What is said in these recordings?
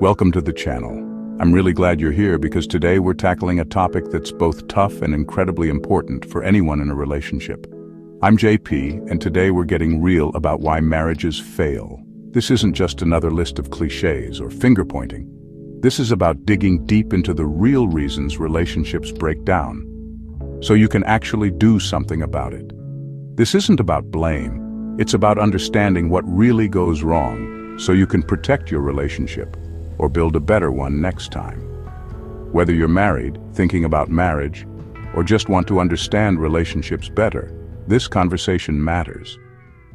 Welcome to the channel. I'm really glad you're here because today we're tackling a topic that's both tough and incredibly important for anyone in a relationship. I'm JP, and today we're getting real about why marriages fail. This isn't just another list of cliches or finger-pointing. This is about digging deep into the real reasons relationships break down, so you can actually do something about it. This isn't about blame. It's about understanding what really goes wrong so you can protect your relationship or build a better one next time. Whether you're married, thinking about marriage, or just want to understand relationships better, this conversation matters.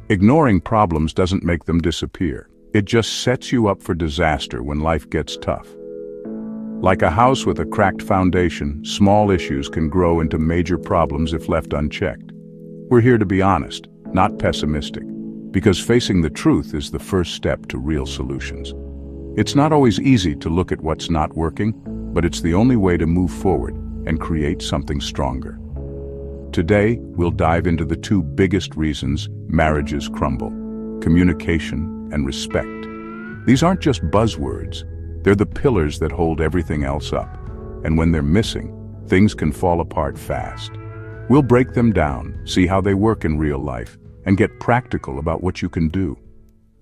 Ignoring problems doesn't make them disappear. It just sets you up for disaster when life gets tough. Like a house with a cracked foundation, small issues can grow into major problems if left unchecked. We're here to be honest, not pessimistic, because facing the truth is the first step to real solutions. It's not always easy to look at what's not working, but it's the only way to move forward and create something stronger. Today, we'll dive into the two biggest reasons marriages crumble: communication and respect. These aren't just buzzwords, they're the pillars that hold everything else up. And when they're missing, things can fall apart fast. We'll break them down, see how they work in real life, and get practical about what you can do.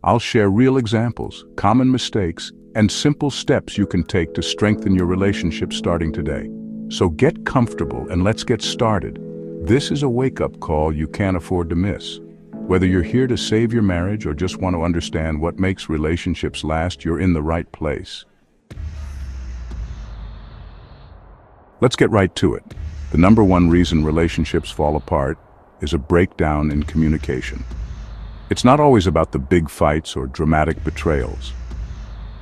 I'll share real examples, common mistakes, and simple steps you can take to strengthen your relationship starting today. So get comfortable and let's get started. This is a wake-up call you can't afford to miss. Whether you're here to save your marriage or just want to understand what makes relationships last, you're in the right place. Let's get right to it. The number one reason relationships fall apart is a breakdown in communication. It's not always about the big fights or dramatic betrayals.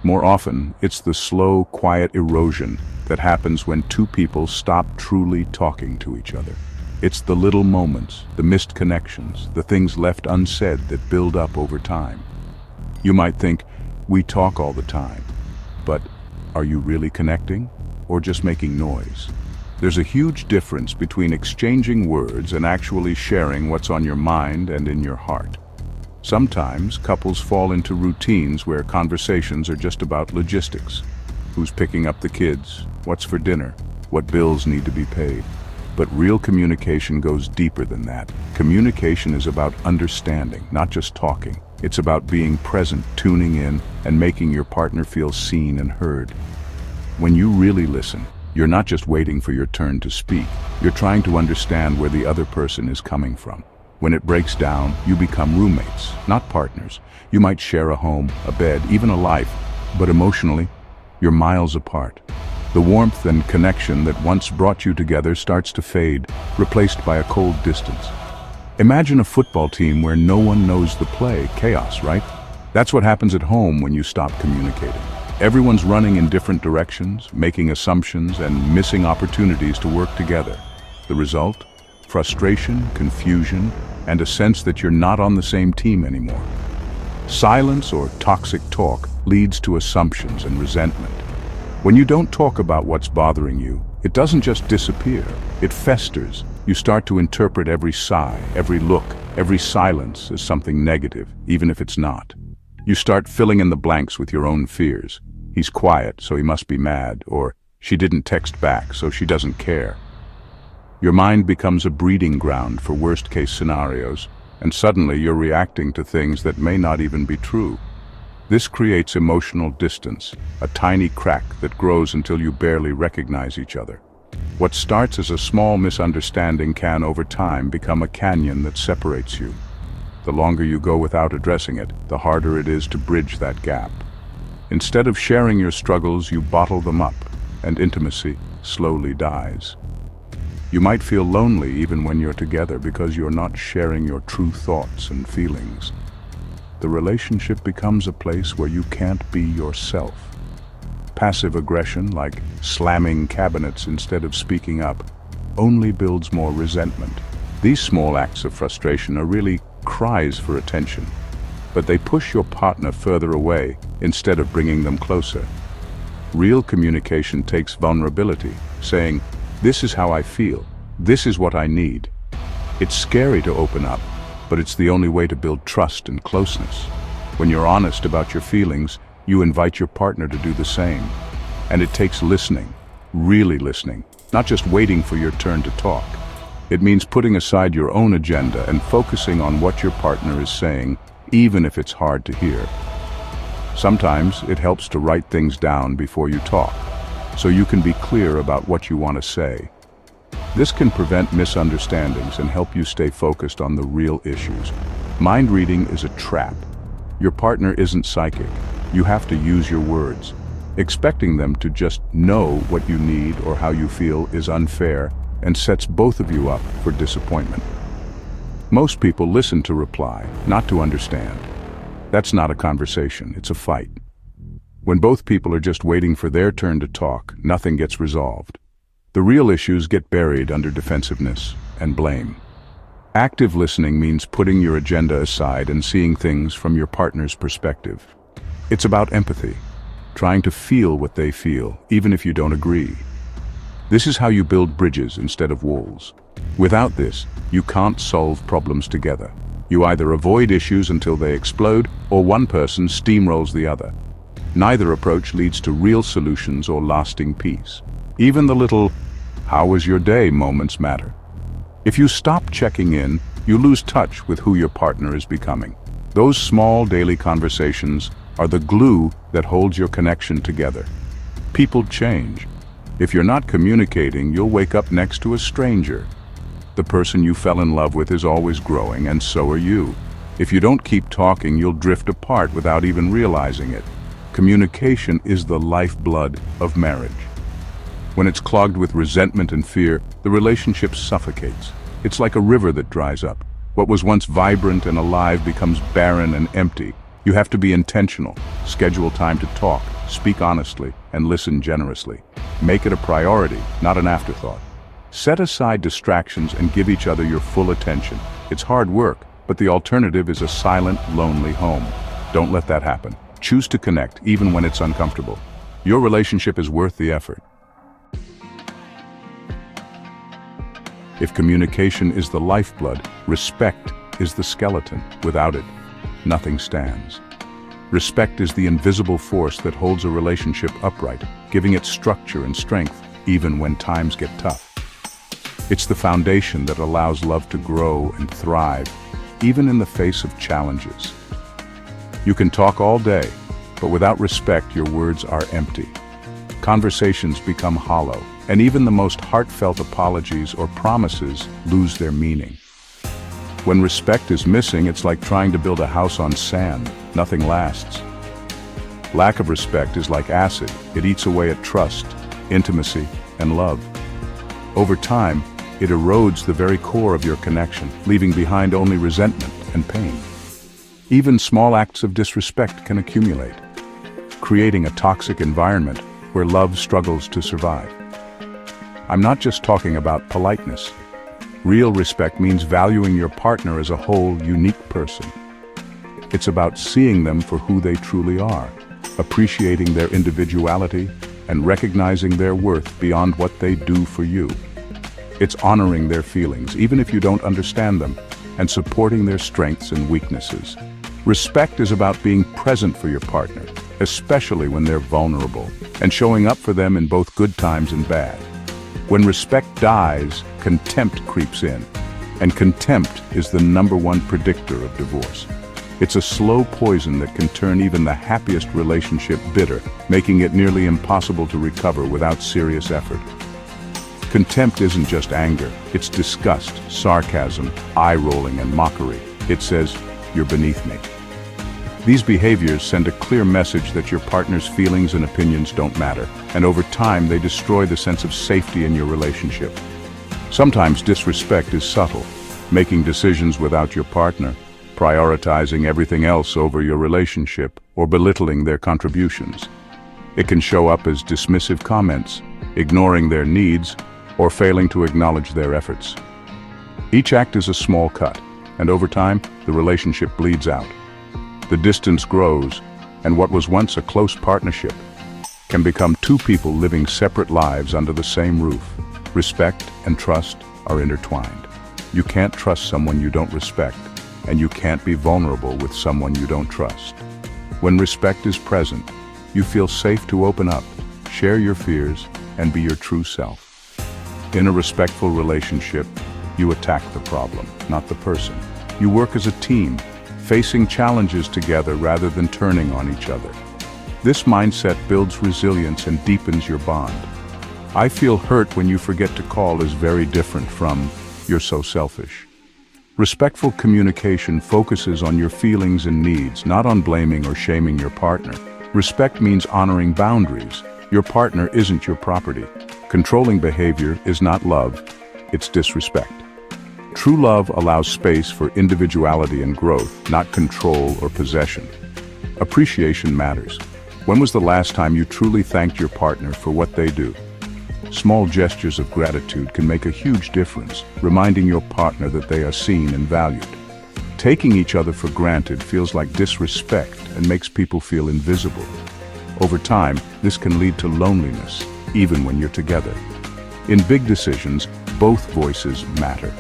More often, it's the slow, quiet erosion that happens when two people stop truly talking to each other. It's the little moments, the missed connections, the things left unsaid that build up over time. You might think, we talk all the time, but are you really connecting or just making noise? There's a huge difference between exchanging words and actually sharing what's on your mind and in your heart. Sometimes couples fall into routines where conversations are just about logistics. Who's picking up the kids? What's for dinner? What bills need to be paid? But real communication goes deeper than that. Communication is about understanding, not just talking. It's about being present, tuning in, and making your partner feel seen and heard. When you really listen, you're not just waiting for your turn to speak. You're trying to understand where the other person is coming from. When it breaks down, you become roommates, not partners. You might share a home, a bed, even a life, but emotionally, you're miles apart. The warmth and connection that once brought you together starts to fade, replaced by a cold distance. Imagine a football team where no one knows the play. Chaos, right? That's what happens at home when you stop communicating. Everyone's running in different directions, making assumptions, and missing opportunities to work together. The result? Frustration, confusion, and a sense that you're not on the same team anymore. Silence or toxic talk leads to assumptions and resentment. When you don't talk about what's bothering you, it doesn't just disappear, it festers. You start to interpret every sigh, every look, every silence as something negative, even if it's not. You start filling in the blanks with your own fears. He's quiet, so he must be mad, or she didn't text back, so she doesn't care. Your mind becomes a breeding ground for worst-case scenarios, and suddenly you're reacting to things that may not even be true. This creates emotional distance, a tiny crack that grows until you barely recognize each other. What starts as a small misunderstanding can, over time, become a canyon that separates you. The longer you go without addressing it, the harder it is to bridge that gap. Instead of sharing your struggles, you bottle them up, and intimacy slowly dies. You might feel lonely even when you're together because you're not sharing your true thoughts and feelings. The relationship becomes a place where you can't be yourself. Passive aggression, like slamming cabinets instead of speaking up, only builds more resentment. These small acts of frustration are really cries for attention, but they push your partner further away instead of bringing them closer. Real communication takes vulnerability, saying, "This is how I feel. This is what I need." It's scary to open up, but it's the only way to build trust and closeness. When you're honest about your feelings, you invite your partner to do the same. And it takes listening, really listening, not just waiting for your turn to talk. It means putting aside your own agenda and focusing on what your partner is saying, even if it's hard to hear. Sometimes it helps to write things down before you talk, so you can be clear about what you want to say. This can prevent misunderstandings and help you stay focused on the real issues. Mind reading is a trap. Your partner isn't psychic. You have to use your words. Expecting them to just know what you need or how you feel is unfair and sets both of you up for disappointment. Most people listen to reply, not to understand. That's not a conversation, it's a fight. When both people are just waiting for their turn to talk, nothing gets resolved. The real issues get buried under defensiveness and blame. Active listening means putting your agenda aside and seeing things from your partner's perspective. It's about empathy, trying to feel what they feel, even if you don't agree. This is how you build bridges instead of walls. Without this, you can't solve problems together. You either avoid issues until they explode, or one person steamrolls the other. Neither approach leads to real solutions or lasting peace. Even the little, "How was your day?" moments matter. If you stop checking in, you lose touch with who your partner is becoming. Those small daily conversations are the glue that holds your connection together. People change. If you're not communicating, you'll wake up next to a stranger. The person you fell in love with is always growing, and so are you. If you don't keep talking, you'll drift apart without even realizing it. Communication is the lifeblood of marriage. When it's clogged with resentment and fear, the relationship suffocates. It's like a river that dries up. What was once vibrant and alive becomes barren and empty. You have to be intentional, schedule time to talk, speak honestly, and listen generously. Make it a priority, not an afterthought. Set aside distractions and give each other your full attention. It's hard work, but the alternative is a silent, lonely home. Don't let that happen. Choose to connect, even when it's uncomfortable. Your relationship is worth the effort. If communication is the lifeblood, respect is the skeleton. Without it, nothing stands. Respect is the invisible force that holds a relationship upright, giving it structure and strength, even when times get tough. It's the foundation that allows love to grow and thrive, even in the face of challenges. You can talk all day, but without respect, your words are empty. Conversations become hollow, and even the most heartfelt apologies or promises lose their meaning. When respect is missing, it's like trying to build a house on sand. Nothing lasts. Lack of respect is like acid. It eats away at trust, intimacy, and love. Over time, it erodes the very core of your connection, leaving behind only resentment and pain. Even small acts of disrespect can accumulate, creating a toxic environment where love struggles to survive. I'm not just talking about politeness. Real respect means valuing your partner as a whole, unique person. It's about seeing them for who they truly are, appreciating their individuality, and recognizing their worth beyond what they do for you. It's honoring their feelings, even if you don't understand them, and supporting their strengths and weaknesses. Respect is about being present for your partner, especially when they're vulnerable, and showing up for them in both good times and bad. When respect dies, contempt creeps in, and contempt is the #1 predictor of divorce. It's a slow poison that can turn even the happiest relationship bitter, making it nearly impossible to recover without serious effort. Contempt isn't just anger, it's disgust, sarcasm, eye-rolling, and mockery. It says, "You're beneath me." These behaviors send a clear message that your partner's feelings and opinions don't matter, and over time they destroy the sense of safety in your relationship. Sometimes disrespect is subtle, making decisions without your partner, prioritizing everything else over your relationship, or belittling their contributions. It can show up as dismissive comments, ignoring their needs, or failing to acknowledge their efforts. Each act is a small cut, and over time, the relationship bleeds out. The distance grows, and what was once a close partnership can become two people living separate lives under the same roof. Respect and trust are intertwined. You can't trust someone you don't respect, and you can't be vulnerable with someone you don't trust. When respect is present, you feel safe to open up, share your fears, and be your true self. In a respectful relationship, you attack the problem, not the person. You work as a team, facing challenges together rather than turning on each other. This mindset builds resilience and deepens your bond. "I feel hurt when you forget to call" is very different from "you're so selfish." Respectful communication focuses on your feelings and needs, not on blaming or shaming your partner. Respect means honoring boundaries. Your partner isn't your property. Controlling behavior is not love, it's disrespect. True love allows space for individuality and growth, not control or possession. Appreciation matters. When was the last time you truly thanked your partner for what they do? Small gestures of gratitude can make a huge difference, reminding your partner that they are seen and valued. Taking each other for granted feels like disrespect and makes people feel invisible. Over time, this can lead to loneliness, even when you're together. In big decisions, both voices matter.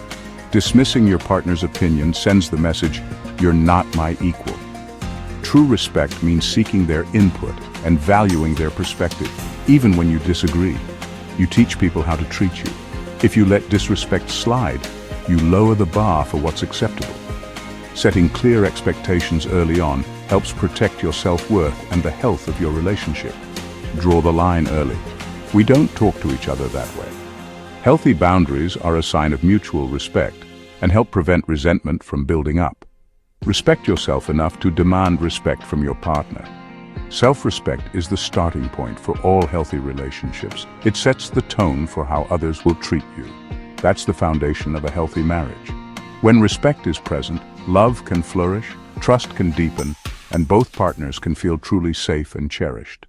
Dismissing your partner's opinion sends the message, "You're not my equal." True respect means seeking their input and valuing their perspective, even when you disagree. You teach people how to treat you. If you let disrespect slide, you lower the bar for what's acceptable. Setting clear expectations early on helps protect your self-worth and the health of your relationship. Draw the line early. We don't talk to each other that way. Healthy boundaries are a sign of mutual respect and help prevent resentment from building up. Respect yourself enough to demand respect from your partner. Self-respect is the starting point for all healthy relationships. It sets the tone for how others will treat you. That's the foundation of a healthy marriage. When respect is present, love can flourish, trust can deepen, and both partners can feel truly safe and cherished.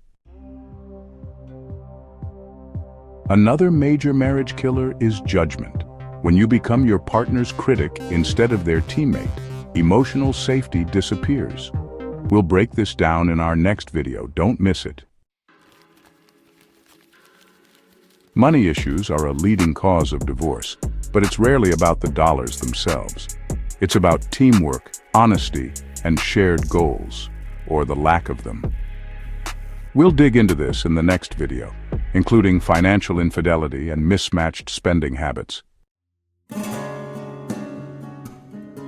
Another major marriage killer is judgment. When you become your partner's critic instead of their teammate, emotional safety disappears. We'll break this down in our next video, don't miss it. Money issues are a leading cause of divorce, but it's rarely about the dollars themselves. It's about teamwork, honesty, and shared goals, or the lack of them. We'll dig into this in the next video, including financial infidelity and mismatched spending habits.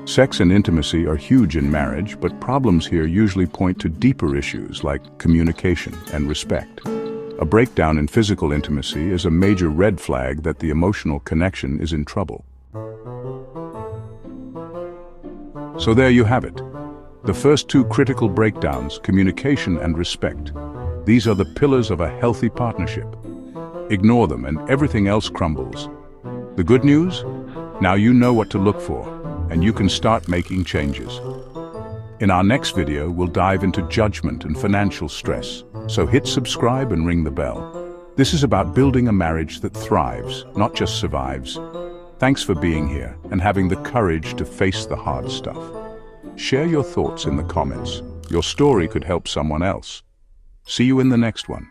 Sex and intimacy are huge in marriage, but problems here usually point to deeper issues like communication and respect. A breakdown in physical intimacy is a major red flag that the emotional connection is in trouble. So there you have it. The first two critical breakdowns, communication and respect. These are the pillars of a healthy partnership. Ignore them and everything else crumbles. The good news? Now you know what to look for, and you can start making changes. In our next video, we'll dive into judgment and financial stress. So hit subscribe and ring the bell. This is about building a marriage that thrives, not just survives. Thanks for being here and having the courage to face the hard stuff. Share your thoughts in the comments. Your story could help someone else. See you in the next one.